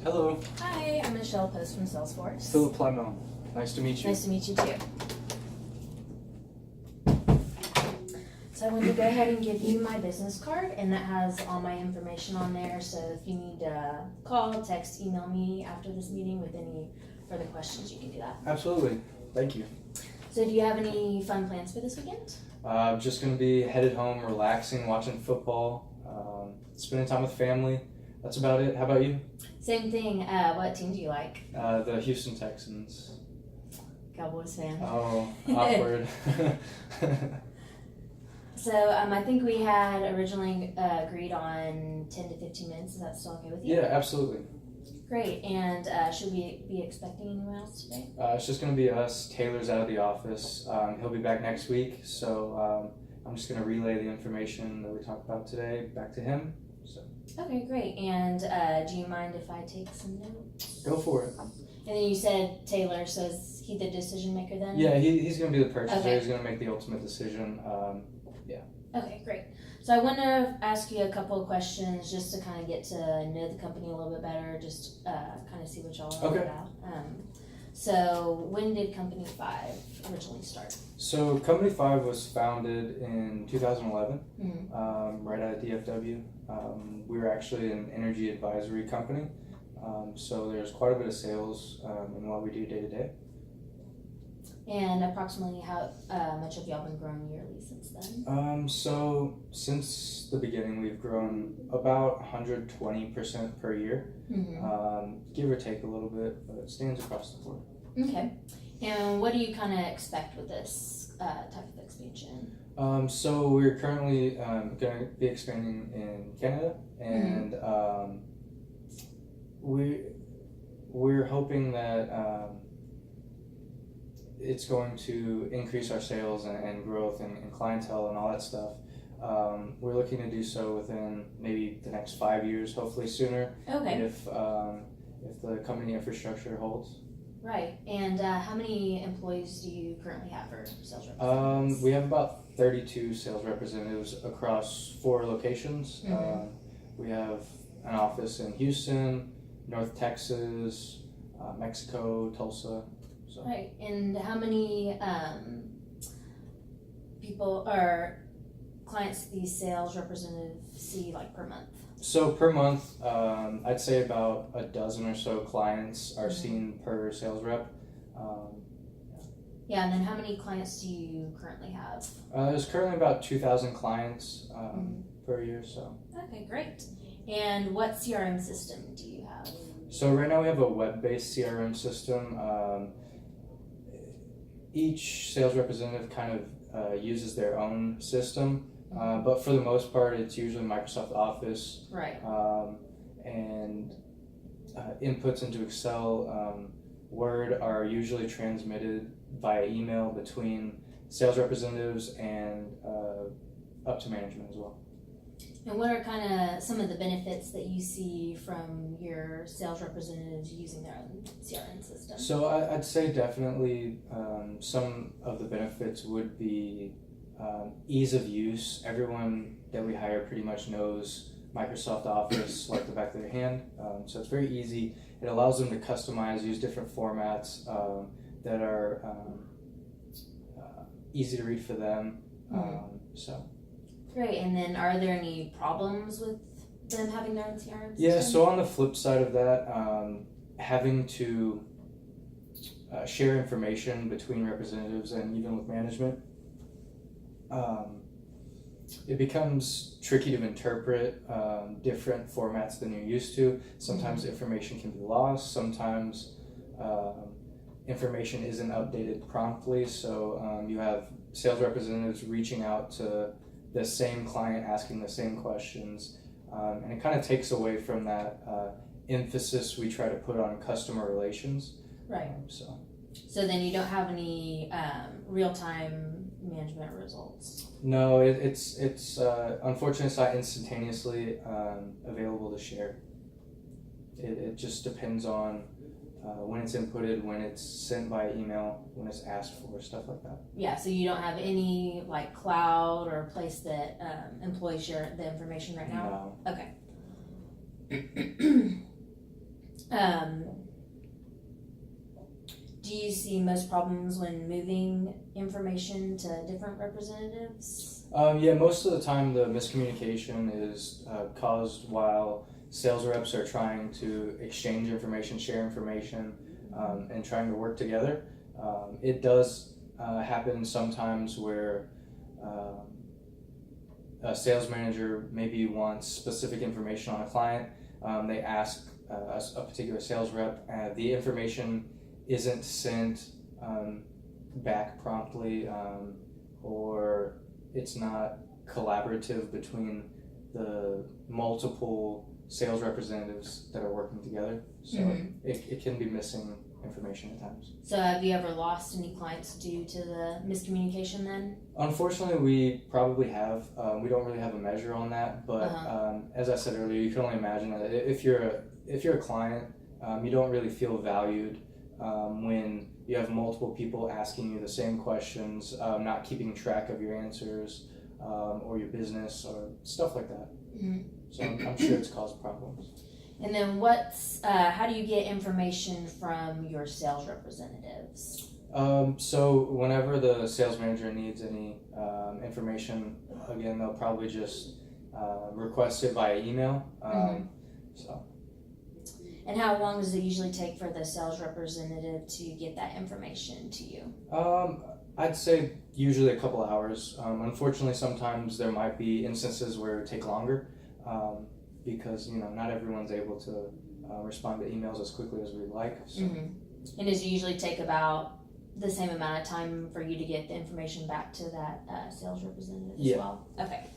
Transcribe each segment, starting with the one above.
Hello, Hi, I'm Michelle Post from Salesforce. Philip Plymouth. Nice to meet you. Nice to meet you too. So I wanted to go ahead and give you my business card, and that has all my information on there. So if you need to call, text, email me after this meeting with any further questions, you can do that. Absolutely. Thank you. So do you have any fun plans for this weekend? I'm just going to be headed home, relaxing, watching football, spending time with family. That's about it. How about you? Same thing. What team do you like? The Houston Texans. Cowboys fan. Oh, awkward. So I think we had originally agreed on 10 to 15 minutes. Is that still okay with you? Yeah, absolutely. Great. And should we be expecting anyone else today? It's just going to be us. Taylor's out of the office. He'll be back next week, so I'm just going to relay the information that we talked about today back to him. So Okay, great. And do you mind if I take some notes? go for it. And then you said Taylor, so is he the decision maker then? Yeah, he's going to be the purchaser. Okay. He's going to make the ultimate decision. Okay, great. So I want to ask you a couple of questions just to kind of get to know the company a little bit better, just kind of see what y'all are all Okay. about. So when did Company 5 originally start? So Company 5 was founded in 2011, Mhm. right out of DFW. We were actually an energy advisory company, so there's quite a bit of sales in what we do day to day. And approximately how much have y'all been growing yearly since then? So since the beginning, we've grown about 120% per year, give or take a little bit, but it stands across the board. Okay. And what do you kind of expect with this type of expansion? So we're currently going to be expanding in Canada, and we're hoping that it's going to increase our sales and growth and clientele and all that stuff. We're looking to do so within maybe the next 5 years, hopefully sooner, Okay. if the company infrastructure holds. Right. And how many employees do you currently have for sales representatives? We have about 32 sales representatives across 4 locations. We have an office in Houston, North Texas, Mexico, Tulsa. So. Right. And how many people or clients these sales representatives see like per month? So per month, I'd say about a dozen or so clients are seen per sales rep. Yeah, and then how many clients do you currently have? There's currently about 2,000 clients per year. So. Okay, great. And what CRM system do you have? So right now we have a web-based CRM system. Each sales representative kind of uses their own system, but for the most part, it's usually Microsoft Office. Right. And inputs into Excel, Word are usually transmitted via email between sales representatives and up to management as well. And what are kind of some of the benefits that you see from your sales representatives using their own CRM system? So I'd say definitely some of the benefits would be ease of use. Everyone that we hire pretty much knows Microsoft Office like the back of their hand, so it's very easy. It allows them to customize, use different formats that are easy to read for them. So. Great. And then are there any problems with them having their own CRM system? Yeah, so on the flip side of that, having to share information between representatives and even with management, it becomes tricky to interpret different formats than you're used to. Sometimes information can be lost, sometimes information isn't updated promptly, so you have sales representatives reaching out to the same client asking the same questions, and it kind of takes away from that emphasis we try to put on customer relations. Right. So then you don't have any real-time management results? No, it's unfortunately it's not instantaneously available to share. It just depends on when it's inputted, when it's sent by email, when it's asked for, stuff like that. Yeah, so you don't have any like cloud or place that employees share the information right now? No. Okay. Do you see most problems when moving information to different representatives? Yeah, most of the time the miscommunication is caused while sales reps are trying to exchange information, share information, and trying to work together. It does happen sometimes where a sales manager maybe wants specific information on a client. They ask a particular sales rep, the information isn't sent back promptly, or it's not collaborative between the multiple sales representatives that are working together. So it can be missing information at times. So have you ever lost any clients due to the miscommunication then? Unfortunately, we probably have. We don't really have a measure on that, but as I said earlier, you can only imagine that if you're a client, you don't really feel valued when you have multiple people asking you the same questions, not keeping track of your answers, or your business or stuff like that. So I'm sure it's caused problems. And then how do you get information from your sales representatives? So whenever the sales manager needs any information, again, they'll probably just request it via email. So. And how long does it usually take for the sales representative to get that information to you? I'd say usually a couple hours. Unfortunately, sometimes there might be instances where it would take longer because not everyone's able to respond to emails as quickly as we'd like. So. And does it usually take about the same amount of time for you to get the information back to that sales representative as well? Okay.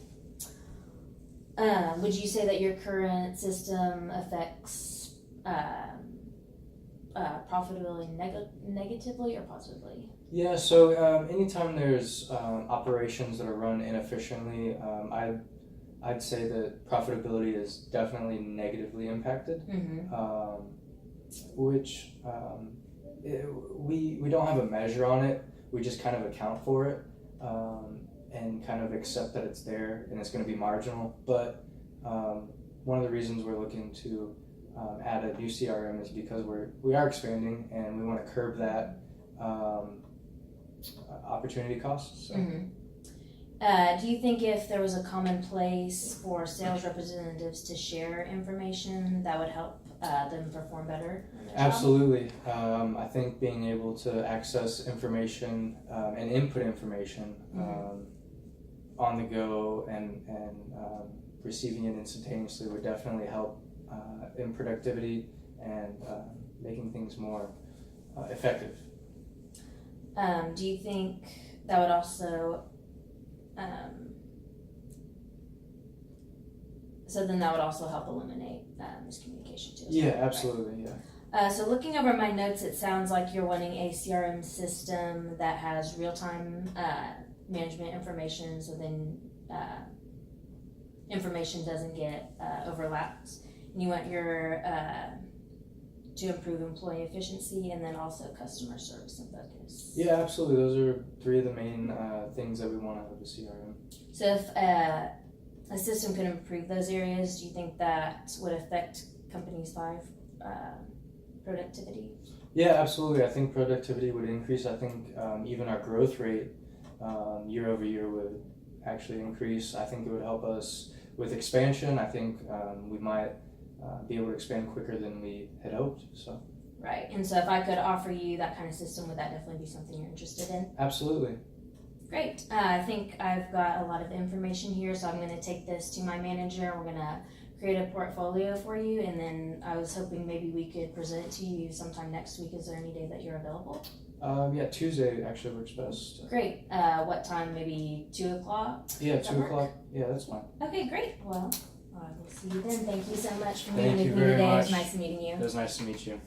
Would you say that your current system affects profitability negatively or positively? Yeah, so anytime there's operations that are run inefficiently, I'd say that profitability is definitely negatively impacted, which we don't have a measure on it. We just kind of account for it and kind of accept that it's there and it's going to be marginal. But one of the reasons we're looking to add a new CRM is because we are expanding and we want to curb that opportunity cost. So. Do you think if there was a common place for sales representatives to share information that would help them perform better? Absolutely. I think being able to access information and input information on the go and receiving it instantaneously would definitely help in productivity and making things more effective. Do you think that would also so then that would also help eliminate miscommunication too? Yeah, absolutely. Right? Yeah. So looking over my notes, it sounds like you're wanting a CRM system that has real-time management information, so then information doesn't get overlapped. And you want your to improve employee efficiency and then also customer service and focus. Yeah, absolutely. Those are three of the main things that we want out of a CRM. So if a system could improve those areas, do you think that would affect companies' productivity? Yeah, absolutely. I think productivity would increase. I think even our growth rate year over year would actually increase. I think it would help us with expansion. I think we might be able to expand quicker than we had hoped. So. Right. And so if I could offer you that kind of system, would that definitely be something you're interested in? Absolutely. Great. I think I've got a lot of information here, so I'm going to take this to my manager. We're going to create a portfolio for you, and then I was hoping maybe we could present it to you sometime next week. Is there any day that you're available? Yeah, Tuesday actually works best. Great. What time? Maybe 2 o'clock? Yeah, 2 o'clock. Yeah, that's fine. Okay, great. Well, I will see you then. Thank you so much for Thank meeting you with me very today. much. It was nice meeting you. It was nice to meet you.